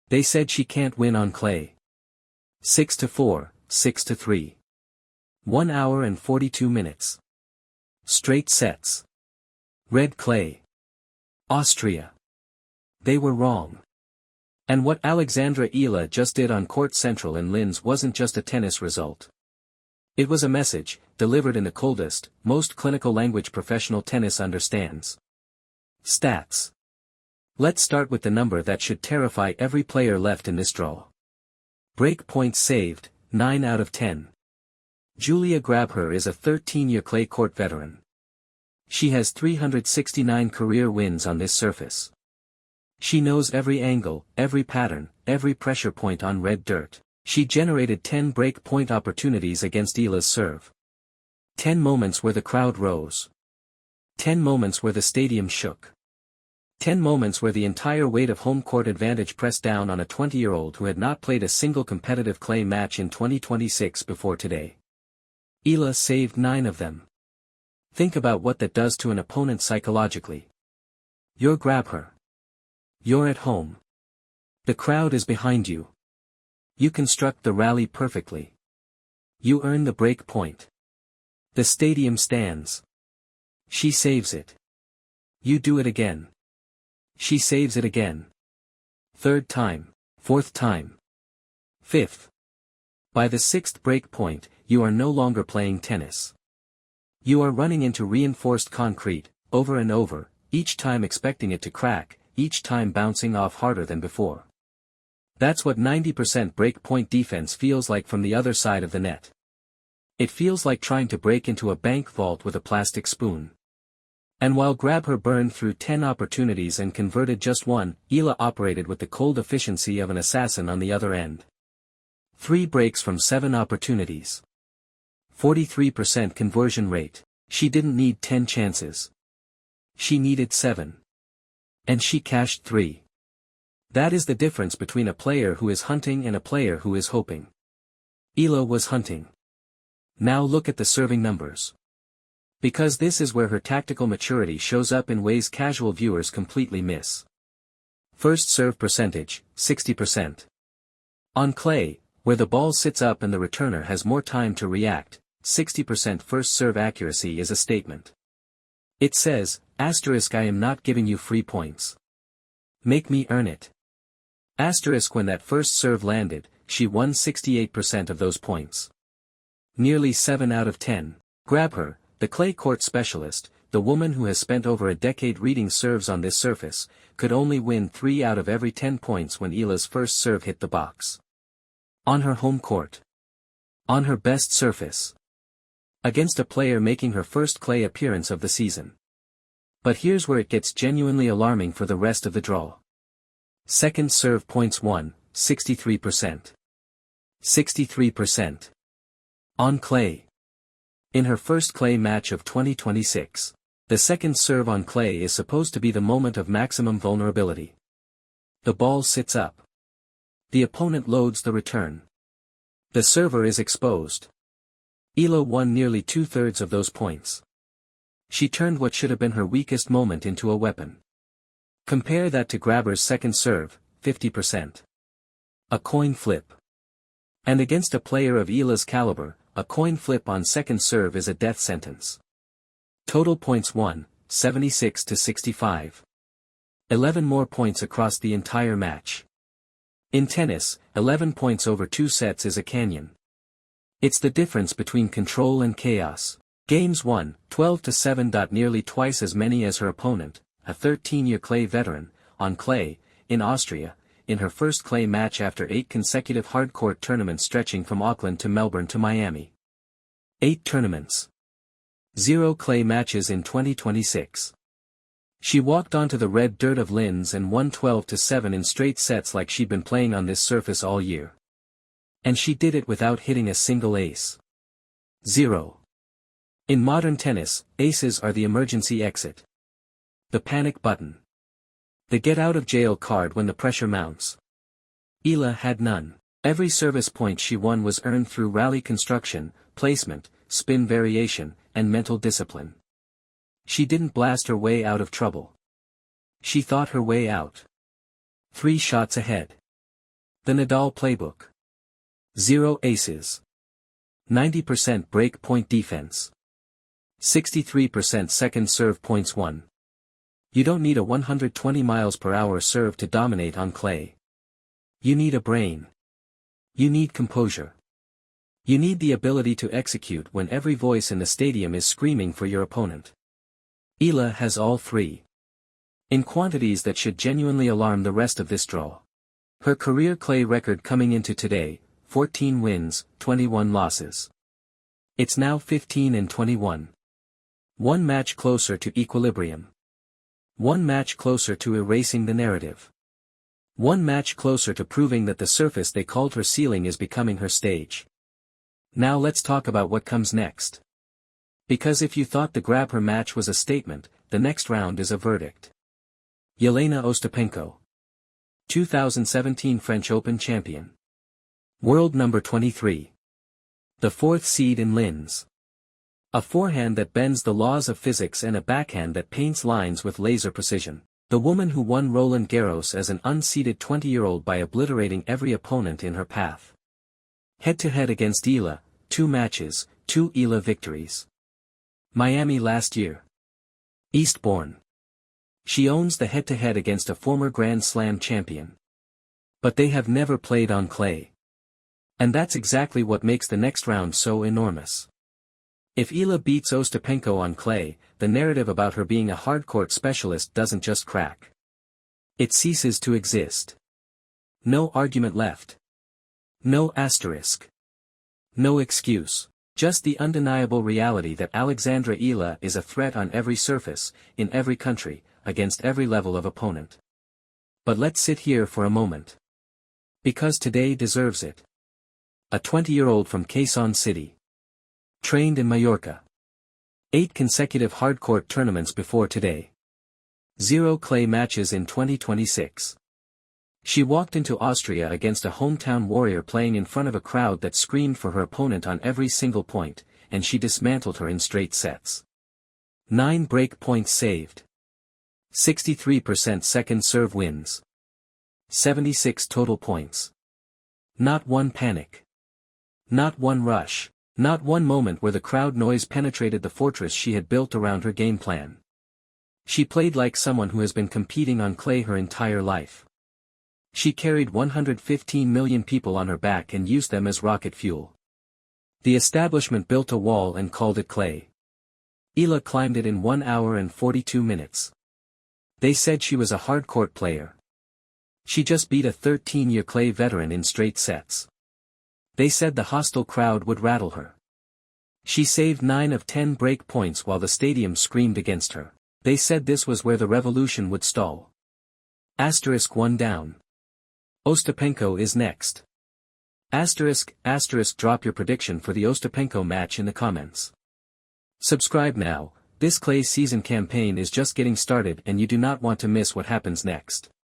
They said she can't win on clay. 6-4, 6-3. 1 hour and 42 minutes. Straight sets. Red clay. Austria. They were wrong. And what Alexandra Eala just did on Court Central in Linz wasn't just a tennis result. It was a message, delivered in the coldest, most clinical language professional tennis understands. Stats. Let's start with the number that should terrify every player left in this draw. Break points saved, 9 out of 10. Julia Grabher is a 13-year clay court veteran. She has 369 career wins on this surface. She knows every angle, every pattern, every pressure point on red dirt. She generated 10 break point opportunities against Eala's serve. 10 moments where the crowd rose. 10 moments where the stadium shook. 10 moments where the entire weight of home court advantage pressed down on a 20-year-old who had not played a single competitive clay match in 2026 before today. Eala saved 9 of them. Think about what that does to an opponent psychologically. You're Grabher. You're at home. The crowd is behind you. You construct the rally perfectly. You earn the break point. The stadium stands. She saves it. You do it again. She saves it again. Third time. Fourth time. Fifth. By the 6th break point, you are no longer playing tennis. You are running into reinforced concrete, over and over, each time expecting it to crack, each time bouncing off harder than before. That's what 90% break point defense feels like from the other side of the net. It feels like trying to break into a bank vault with a plastic spoon. And while Grabher burned through 10 opportunities and converted just 1, Eala operated with the cold efficiency of an assassin on the other end. 3 breaks from 7 opportunities. 43% conversion rate. She didn't need 10 chances. She needed 7. And she cashed 3. That is the difference between a player who is hunting and a player who is hoping. Eala was hunting. Now look at the serving numbers. Because this is where her tactical maturity shows up in ways casual viewers completely miss. First serve percentage, 60%. On clay, where the ball sits up and the returner has more time to react, 60% first serve accuracy is a statement. It says, I am not giving you free points. Make me earn it. When that first serve landed, she won 68% of those points. Nearly 7 out of 10. Grabher, the clay court specialist, the woman who has spent over a decade reading serves on this surface, could only win 3 out of every 10 points when Eala's first serve hit the box. On her home court. On her best surface. Against a player making her first clay appearance of the season. But here's where it gets genuinely alarming for the rest of the draw. Second serve points won, 63%. 63%. On clay. In her first clay match of 2026, the second serve on clay is supposed to be the moment of maximum vulnerability. The ball sits up. The opponent loads the return. The server is exposed. Eala won nearly 2/3 of those points. She turned what should have been her weakest moment into a weapon. Compare that to Grabher's second serve, 50%. A coin flip. And against a player of Eala's caliber, a coin flip on second serve is a death sentence. Total points won, 76-65. 11 more points across the entire match. In tennis, 11 points over 2 sets is a canyon. It's the difference between control and chaos. Games won, 12-7. Nearly twice as many as her opponent, a 13-year clay veteran, on clay, in Austria, in her first clay match after 8 consecutive hardcourt tournaments stretching from Auckland to Melbourne to Miami. 8 tournaments. 0 clay matches in 2026. She walked onto the red dirt of Linz and won 12-7 in straight sets like she'd been playing on this surface all year. And she did it without hitting a single ace. 0. In modern tennis, aces are the emergency exit. The panic button. The get-out-of-jail card when the pressure mounts. Eala had none. Every service point she won was earned through rally construction, placement, spin variation, and mental discipline. She didn't blast her way out of trouble. She thought her way out. 3 shots ahead. The Nadal playbook. 0 aces. 90% break point defense. 63% second serve points won. You don't need a 120 miles per hour serve to dominate on clay. You need a brain. You need composure. You need the ability to execute when every voice in the stadium is screaming for your opponent. Eala has all three. In quantities that should genuinely alarm the rest of this draw. Her career clay record coming into today, 14 wins, 21 losses. It's now 15-21. One match closer to equilibrium. One match closer to erasing the narrative. One match closer to proving that the surface they called her ceiling is becoming her stage. Now let's talk about what comes next. Because if you thought the Grabher match was a statement, the next round is a verdict. Jelena Ostapenko. 2017 French Open champion. World number 23. The fourth seed in Linz. A forehand that bends the laws of physics and a backhand that paints lines with laser precision. The woman who won Roland Garros as an unseeded 20-year-old by obliterating every opponent in her path. Head-to-head against Eala, 2 matches, 2 Eala victories. Miami last year. Eastbourne. She owns the head-to-head against a former Grand Slam champion. But they have never played on clay. And that's exactly what makes the next round so enormous. If Eala beats Ostapenko on clay, the narrative about her being a hardcourt specialist doesn't just crack. It ceases to exist. No argument left. No asterisk. No excuse. Just the undeniable reality that Alexandra Eala is a threat on every surface, in every country, against every level of opponent. But let's sit here for a moment. Because today deserves it. A 20-year-old from Quezon City. Trained in Mallorca. 8 consecutive hardcourt tournaments before today. 0 clay matches in 2026. She walked into Austria against a hometown warrior playing in front of a crowd that screamed for her opponent on every single point, and she dismantled her in straight sets. 9 break points saved. 63% second serve wins. 76 total points. Not one panic. Not one rush. Not one moment where the crowd noise penetrated the fortress she had built around her game plan. She played like someone who has been competing on clay her entire life. She carried 115 million people on her back and used them as rocket fuel. The establishment built a wall and called it clay. Eala climbed it in 1 hour and 42 minutes. They said she was a hardcourt player. She just beat a 13-year clay veteran in straight sets. They said the hostile crowd would rattle her. She saved 9 of 10 break points while the stadium screamed against her. They said this was where the revolution would stall. Asterisk 1 down. Ostapenko is next. Asterisk, drop your prediction for the Ostapenko match in the comments. Subscribe now, this clay season campaign is just getting started and you do not want to miss what happens next.